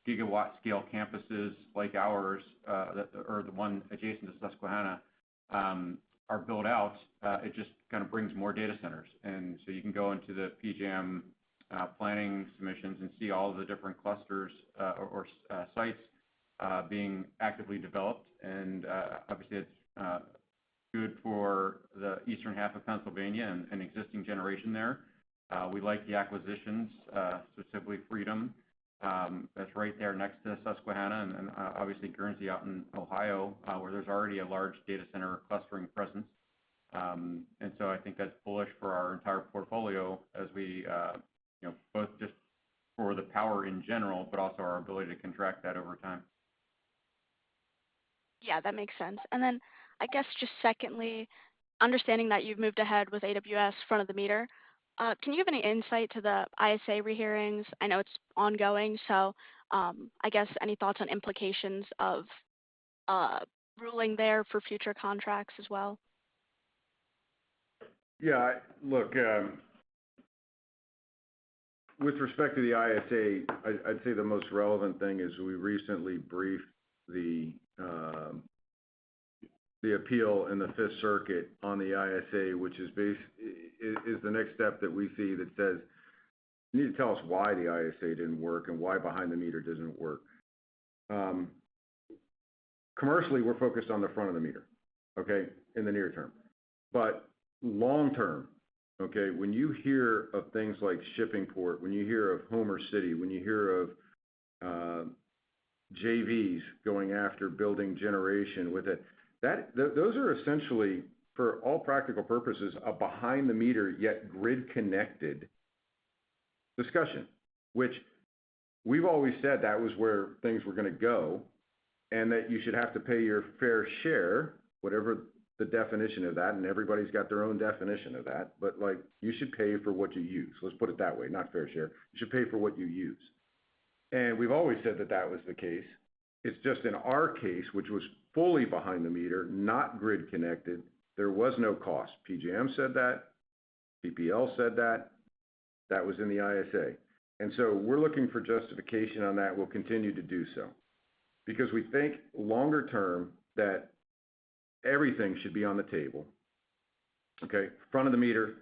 gigawatt scale campuses like ours, or the one adjacent to Susquehanna, are built out, it just kind of brings more data centers. And so you can go into the PJM planning submissions and see all of the different clusters or sites being actively developed. And obviously it's good for the eastern half of Pennsylvania and existing generation there. We like the acquisitions, specifically Freedom. That's right there next to Susquehanna, and obviously Guernsey out in Ohio, where there's already a large data center clustering presence. And so I think that's bullish for our entire portfolio as we, both just for the power in general, but also our ability to contract that over time. Yeah, that makes sense. And then I guess just secondly, understanding that you've moved ahead with AWS front of the meter, can you give any insight to the ISA rehearings? I know it's ongoing, so I guess any thoughts on implications of ruling there for future contracts as well? Yeah, look, with respect to the ISA, I'd say the most relevant thing is we recently briefed the appeal in the Fifth Circuit on the ISA, which is the next step that we see that says, you need to tell us why the ISA didn't work and why behind the meter doesn't work. Commercially, we're focused on the front of the meter, okay, in the near term. But long term, okay, when you hear of things like Shippingport, when you hear of Homer City, when you hear of JVs going after building generation with it, those are essentially, for all practical purposes, a behind the meter yet grid connected discussion, which we've always said that was where things were going to go, and that you should have to pay your fair share, whatever the definition of that, and everybody's got their own definition of that, but like you should pay for what you use. Let's put it that way, not fair share. You should pay for what you use. And we've always said that that was the case. It's just in our case, which was fully behind the meter, not grid connected, there was no cost. PJM said that, PPL said that, that was in the ISA. And so we're looking for justification on that. We'll continue to do so because we think longer term that everything should be on the table. Okay, front of the meter,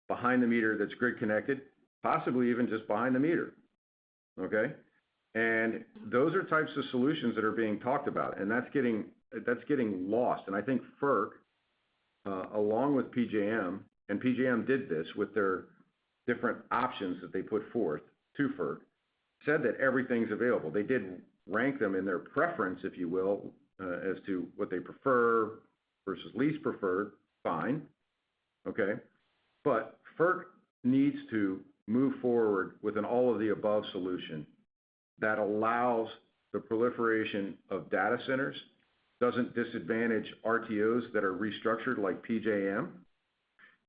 behind the meter that's grid connected, possibly even just behind the meter. Okay, and those are types of solutions that are being talked about, and that's getting lost. And I think FERC, along with PJM, and PJM did this with their different options that they put forth to FERC, said that everything's available. They did rank them in their preference, if you will, as to what they prefer versus least preferred. Fine, okay, but FERC needs to move forward with an all-of-the-above solution that allows the proliferation of data centers, doesn't disadvantage RTOs that are restructured like PJM,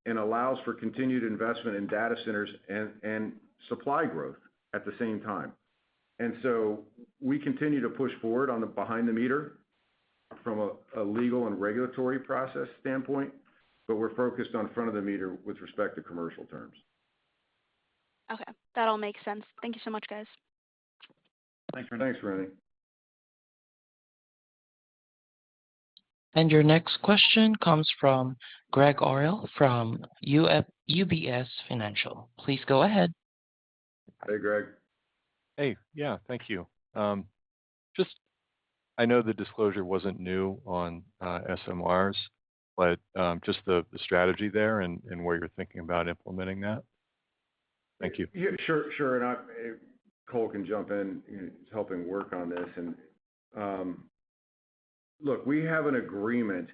and allows for continued investment in data centers and supply growth at the same time. And so we continue to push forward on the behind the meter from a legal and regulatory process standpoint, but we're focused on front of the meter with respect to commercial terms. Okay, that all makes sense. Thank you so much, guys. Thanks, Rennie. Thanks, Rennie. And your next question comes from Greg Orrill from UBS Financial. Please go ahead. Hey, Greg. Hey, yeah, thank you. Just, I know the disclosure wasn't new on SMRs, but just the strategy there and where you're thinking about implementing that. Thank you. Yeah, sure. And Cole can jump in. He's helping work on this. And look, we have an agreement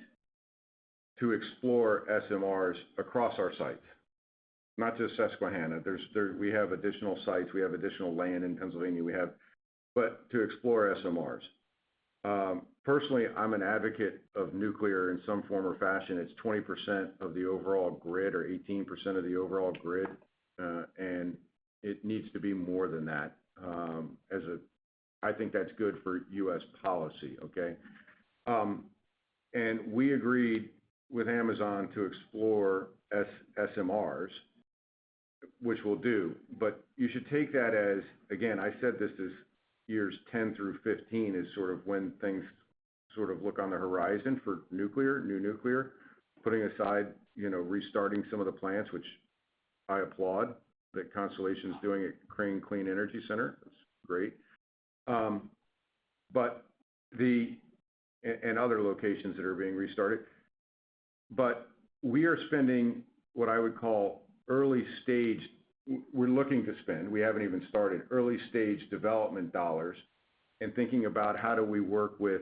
to explore SMRs across our sites, not just Susquehanna. We have additional sites. We have additional land in Pennsylvania. But to explore SMRs. Personally, I'm an advocate of nuclear in some form or fashion. It's 20% of the overall grid or 18% of the overall grid, and it needs to be more than that. I think that's good for U.S. policy. Okay. And we agreed with Amazon to explore SMRs, which we'll do. But you should take that as, again, I said this is years 10 through 15 is sort of when things sort of look on the horizon for new nuclear, putting aside, restarting some of the plants, which I applaud that Constellation's doing at Crane Clean Energy Center. That's great. But and other locations that are being restarted. But we are spending what I would call early stage, we're looking to spend, we haven't even started, early stage development dollars and thinking about how do we work with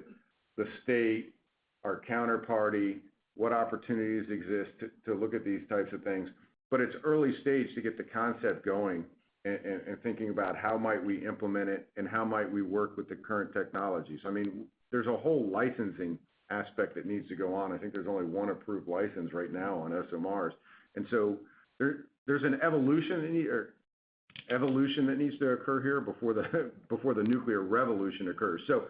the state, our counterparty, what opportunities exist to look at these types of things. But it's early stage to get the concept going and thinking about how might we implement it and how might we work with the current technologies. I mean, there's a whole licensing aspect that needs to go on. I think there's only one approved license right now on SMRs. And so there's an evolution that needs to occur here before the nuclear revolution occurs. So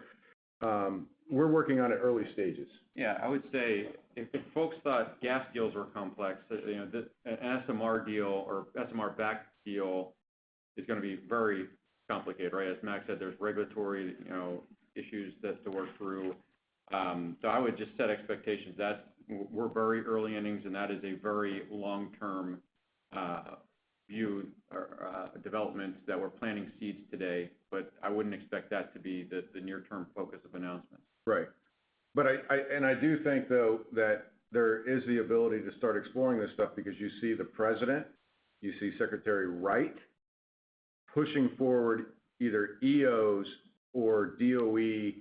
we're working on it early stages. Yeah, I would say if folks thought gas deals were complex, an SMR deal or SMR-backed deal is going to be very complicated, right? As Max said, there's regulatory, issues to work through. So I would just set expectations that we're very early innings, and that is a very long-term view or development that we're planting seeds today. But I wouldn't expect that to be the near-term focus of announcements. Right. But I do think, though, that there is the ability to start exploring this stuff because you see the president, you see Secretary Wright pushing forward either EOs or DOE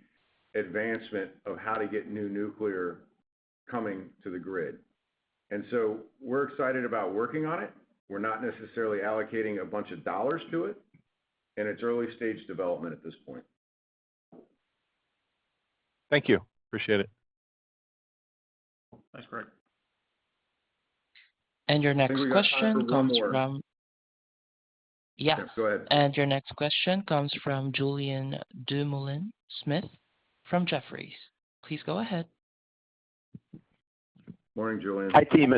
advancement of how to get new nuclear coming to the grid. And so we're excited about working on it. We're not necessarily allocating a bunch of dollars to it, and it's early stage development at this point. Thank you. Appreciate it. Thanks, Greg. And your next question comes from... Yeah, go ahead. And your next question comes from Julien Dumoulin-Smith from Jefferies. Please go ahead. Morning, Julien. Hi, team.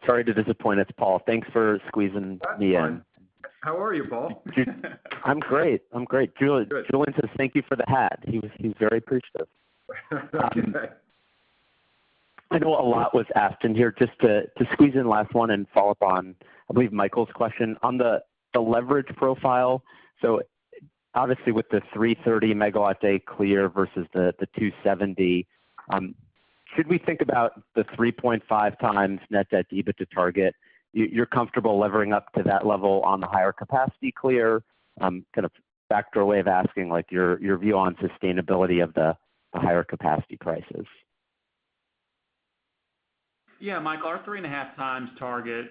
Sorry to disappoint. It's Paul. Thanks for squeezing me in. How are you, Paul? I'm great. Julian says thank you for the hat. He's very appreciative. Okay. I know a lot was asked in here. Just to squeeze in last one and follow up on, I believe, Michael's question on the leverage profile. So obviously with the 330 megawatt day clear versus the 270, should we think about the 3.5 times net debt to EBITDA target? You're comfortable levering up to that level on the higher capacity clear? Kind of backdoor way of asking, like your view on sustainability of the higher capacity prices. Yeah, Michael, our 3.5 times target,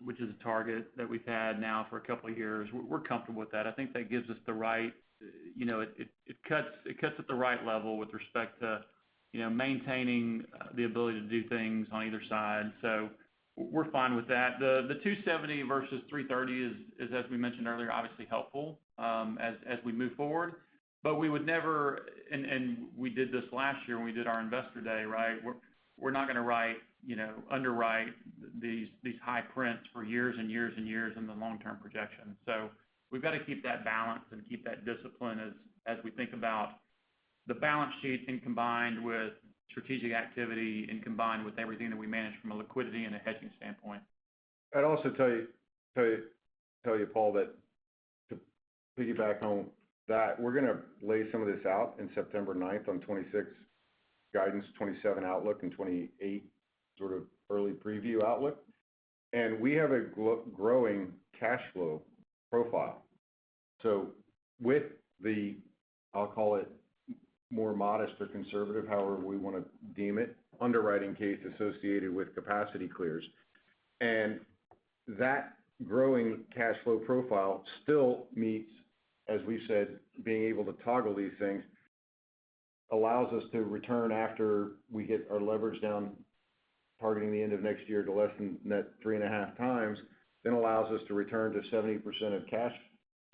which is a target that we've had now for a couple of years, we're comfortable with that. I think that gives us the right, it cuts at the right level with respect to, maintaining the ability to do things on either side. So we're fine with that. The 270 versus 330 is, as we mentioned earlier, obviously helpful as we move forward. But we would never, and we did this last year when we did our investor day, right? We're not going to underwrite these high prints for years and years and years in the long-term projection. So we've got to keep that balance and keep that discipline as we think about the balance sheet and combined with strategic activity and combined with everything that we manage from a liquidity and a hedging standpoint. I'd also tell you, Paul, that to piggyback on that, we're going to lay some of this out in September 9th on 26 guidance, 27 outlook, and 28 sort of early preview outlook. And we have a growing cash flow profile. So with the, I'll call it more modest or conservative, however we want to deem it, underwriting case associated with capacity clears. And that growing cash flow profile still meets, as we said, being able to toggle these things, allows us to return after we get our leverage down, targeting the end of next year to less than net 3.5 times, then allows us to return to 70% of cash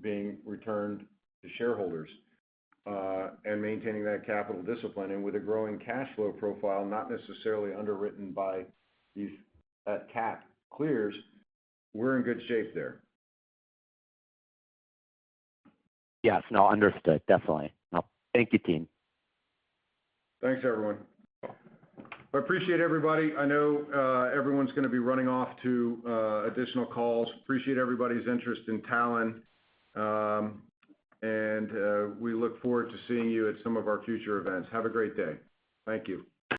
being returned to shareholders, and maintaining that capital discipline. And with a growing cash flow profile, not necessarily underwritten by these cap clears, we're in good shape there. Yes, no, understood, definitely. No, thank you, team. Thanks, everyone. I appreciate everybody. I know everyone's going to be running off to additional calls. Appreciate everybody's interest in Talen. And we look forward to seeing you at some of our future events. Have a great day. Thank you.